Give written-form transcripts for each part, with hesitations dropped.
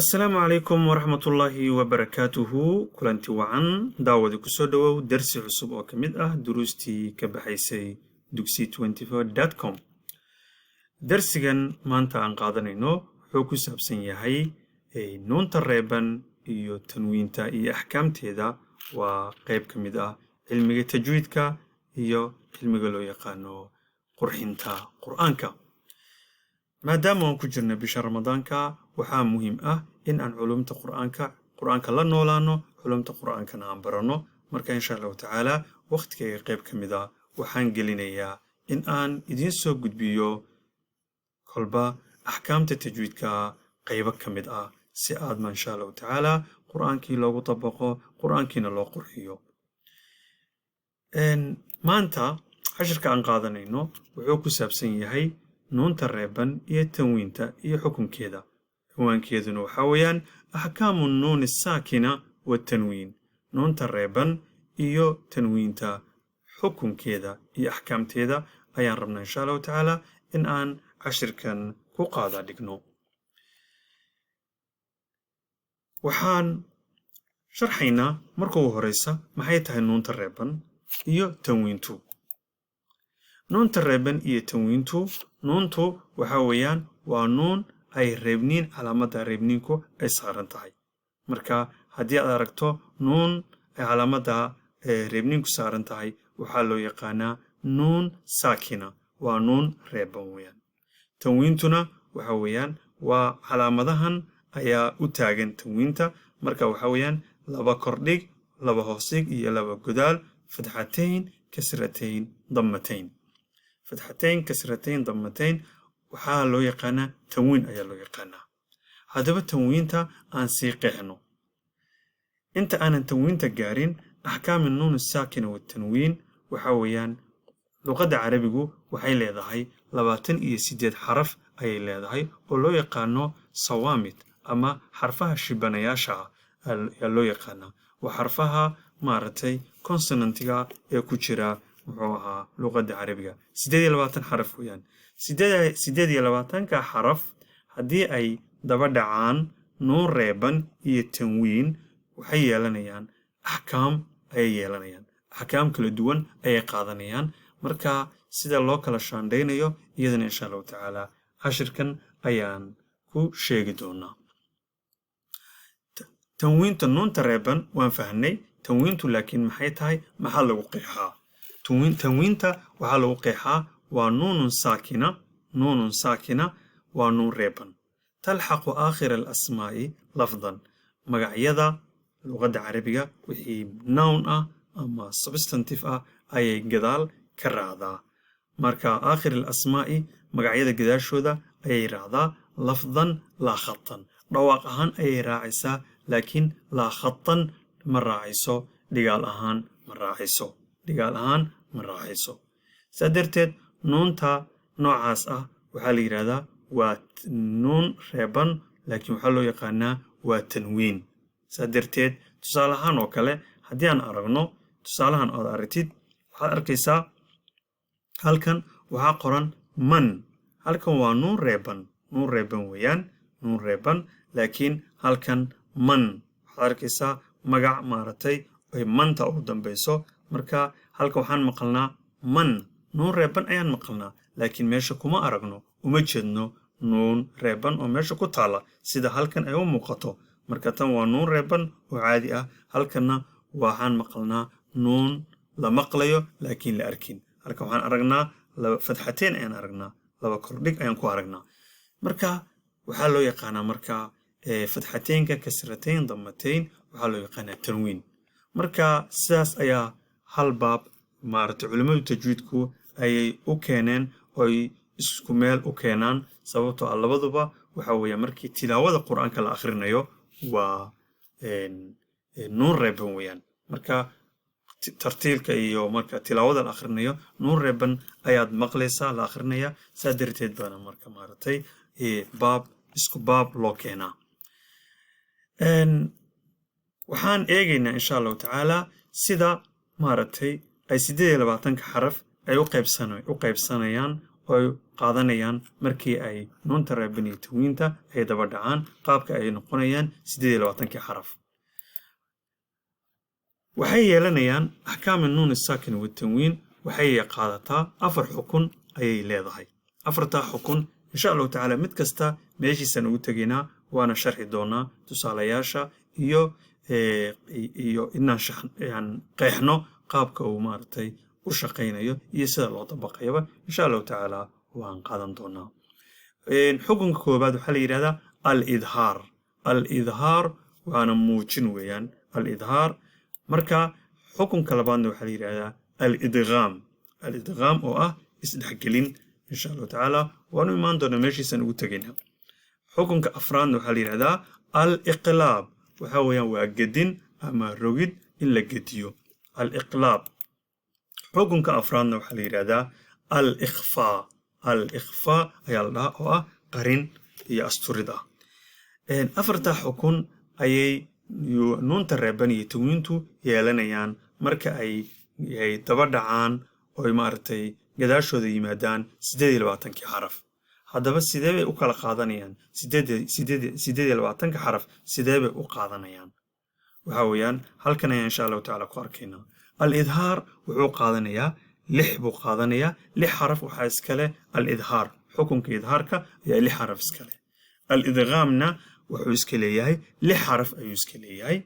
السلام عليكم ورحمة الله وبركاته كلانتي وعن داود كسودو درسي عصب وكمد دروستي كبحيسي دوكسي24.com درسيغان مانتا عن قادنينو حوكو سابسن يهي نون تريبان iyo tanwiinta iyo axkaamteeda waa qayb ka mid ah cilmiga tajwiidka iyo cilmiga loo yaqaano qurxinta quraanka maadaama aan ku jirno bisha ramadaanka waxaa muhiim ah in aan culumta quraanka la noolaano culumta quraankana aan barano marka insha Allah taala waqtiga qayb ka mid ah waxaan gelinayaa in aan idin soo gudbiyo kolba axkaamta tajwiidka qayb ka mid ah si aad ma insha Allah taala quraankii loogu tabaqo quraankiina loo qurxiyo maanta cashirka aan qaadanayno wuxuu ku saabsan yahay nuunta reeban iyo tanwiinta iyo xukunkeeda xukunkeeduna waxa weeyaan ahkaamu nuun saakina wa tanwiin nuunta reeban iyo tanwiinta xukunkeeda iyo ahkaamteeda ayaan rabnaa insha Allah taala in aan cashirkan ku qaada dhigno waxaan sharxaynaa marka ugu horeysa maxay tahay nuunta reeban iyo tanwiintu nuunta reeban iyo tanwiintu nuuntu waxa weeyaan waa nuun ay reebniin calaamada reebniinku ay saaran tahay marka haddii aad aragto nuun ay calaamada reebniinku saaran tahay waxaa loo yaqaanaa nuun saakina waa nuun reeban weeyaan tanwiintuna waxa weeyaan waa calaamadahan ayaa u taagan tanwiinta marka waxa weeyaan laba kordhig laba hoosig iyo laba godaal fatxatayn kasratayn dammatayn fatxatayn kasratayn dammatayn waxaa loo yaqaanaa tanwiin ayaa loo yaqaanaa haddaba tanwiinta aan sii qeexno inta aanan tanwiinta gaarin axkaami nuun saakina wa tanwiin waxa weeyaan luqadda carabigu waxay leedahay 28 xaraf ayay leedahay oo loo yaqaano sawaamit ama xarfaha shibanayaasha ayaa loo yaqaanaa waa xarfaha maaragtay consonantiga ee ku jira muxuu ahaa luqadda carabiga 28 xaraf weeyaan 28ka xaraf haddii ay daba dhacaan nuun reeban iyo tanwiin waxay yeelanayaan axkaam kala duwan ayay qaadanayaan marka sida loo kala shaandhaynayo iyadana insha Allah taala cashirkan ayaan ku sheegi doonaa tanwiinta nuunta reeban waan fahnay tanwiintu laakiin maxay tahay maxaa lagu qeexaa tanwiinta waxaa lagu qeexaa waa nuunun saakina waa nuun reeban talxaqu aakhir alasmaa'i lafdan magacyada luqadda carabiga wixii noun ah ama substantive ah ayay gadaal ka raacdaa marka aakhir alasmaa'i magacyada gadaashooda ayay raacdaa lafdan laa khatan dhawaaq ahaan ayay raacaysaa laakiin laa khatan ma raacayso dhigaal ahaan ma raacayso saa darteed nuunta noocaas ah waxaa la yidhahdaa waa nuun reeban laakiin waxaa loo yaqaanaa waa tanwiin saa darteed tusaale ahaan oo kale haddii aan aragno tusaalahan ood aragtid waxaad arkaysaa halkan waxaa qoran man halkan waa nuun reeban weeyaan nuun reeban laakiin halkan man waxaad arkaysaa magac maaragtay ay manta ugu dambayso marka halkan waxaan maqalnaa man nuun reeban ayaan maqalnaa laakiin meesha kuma aragno uma jeedno nuun reeban oo meesha ku taala sida halkan ay u muuqato marka tan waa nuun reeban oo caadi ah halkanna waxaan maqalnaa nuun la maqlayo laakiin la arkin halkan waxaan aragnaa laba fatxatayn ayaan aragnaa laba kordhig ayaan ku aragnaa marka waxaa loo yaqaanaa marka fatxataynka kasratayn dammatayn waxaa loo yaqaanaa tanwiin marka sidaas ayaa hal baab maaragtay culimmadu tajwiidku ayay u keeneen oy isku meel u keenaan sababtoo ah labaduba waxa weeya markii tilaawada quraanka la akhrinayo waa nuun reeban weeyaan marka tartiilka iyo marka tilaawada la akhrinayo nuun reeban ayaad maqlaysaa la akhrinayaa saa darteed baana marka maaragtay isku baab loo keenaa waxaan eegaynaa insha Allah taala sida maaragtay ay 28 xaraf ay u qaybsanayaan oo qaadanayaan markii ay nuunta reeban iyo tanwiinta ay daba dhacaan qaabka ay noqonayaan 28 xaraf waxay yeelanayaan axkaam nuun saakin wa tanwiin waxay qaadataa 4 xukun ayay leedahay 4 xukun insha Allah taala mid kasta meeshiisan ugu tageynaa waana sharxi doonaa tusaalayaasha iyo inaan qeexno qaabka uu maartay u shaqeynayo iyo sida loo dabaqayba insha Allah taala waan qaadan doonaa xukunka koobaad waxa la yiraahdaa al-idhaar waana muujin weeyaan al-idhaar marka xukunka labaadna waxa la yiraahdaa al-idgham oo ah isdhaxgelin insha Allah taala waanu imaan doonaa meeshiisan ugu tageynaa xukunka afraadna waxa la yiraahdaa al-iqlaab waxa weeyaan waa gedin ama rogid in la gediyo al-iqlaab xukunka afraadna waxa la yiraahdaa al-ikhfa ayaa la dhahaa oo ah qarin iyo asturid ah afarta xukun ayay nuunta reeban iyo tanwiintu yeelanayaan marka ay daba dhacaan oo maartay gadaashooda yimaadaan 28 xaraf haddaba sidee bay u kala qaadanayaan 28 xaraf sidee bay u qaadanayaan waxa weeyaan halkan ayaan insha Allah taala ku arkaynaa al-idhaar wuxuu qaadanayaa 6 buu qaadanayaa 6 xaraf waxa iskale al-idhaar xukunka idhaarka ayaa 6 xaraf iskale al-idghamna wuxuu iska leeyahay 6 xaraf ayuu iska leeyahay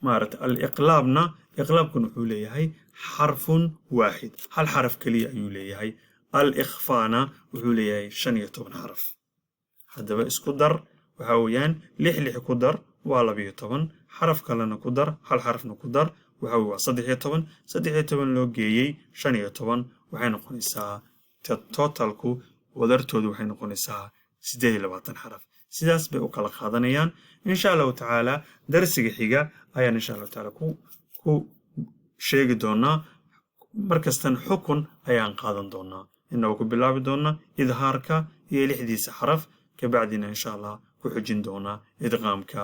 maartay al-iqlaabna iqlaabkuna wuxuu leeyahay xarfun waahid hal xaraf kaliya ayuu leeyahay al-ikhfaana wuxuu leeyahay 15 xaraf haddaba isku dar waxa weeyaan 6 ku dar waa 12 xaraf kalena ku dar hal xarafna ku dar waxa waa 13 loo geeyay 15 waxay noqonaysaa totalku wadartoodu waxay noqonaysaa 28 xaraf sidaas bay u kala qaadanayaan insha Allah taala darsiga xiga ayaan insha Allah taala ku sheegi doonaa markastan xukun ayaan qaadan doonaa inuu ku bilaabi doona idhaarka iyo 6diisa xaraf ka bacdina insha Allah ku xujin doonaa idghaamka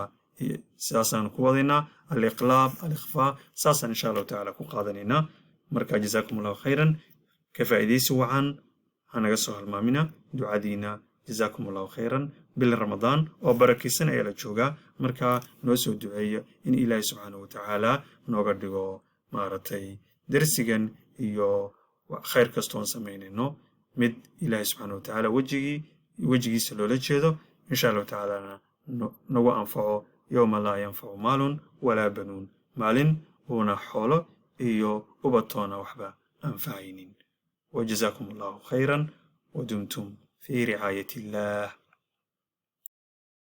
sidaasaan ku wadaynaa al-iqlaab al-ikhfa saasan insha Allah taala ku qaadanayna marka jazaakumullahu khayran ka faa'iideysi wacan hanaga soo halmaamina ducadiina jazaakumullahu khayran bil ramadaan oo barakeysan ayaa la joogaa marka noo soo duceeyo in Ilaahay subhanahu wa ta'ala nooga dhigo maartay darsigan iyo khayr kastoon sameynayno mid Ilaahay subhanahu wa ta'ala wajigiisa loola jeedo insha Allah taala nagu anfaco yawma la yanfa'u maalun wala banuun maalin una xoolo iyo ubatoona waxba anfacaynin wajazakumullahu khayran ودمتم في رعاية الله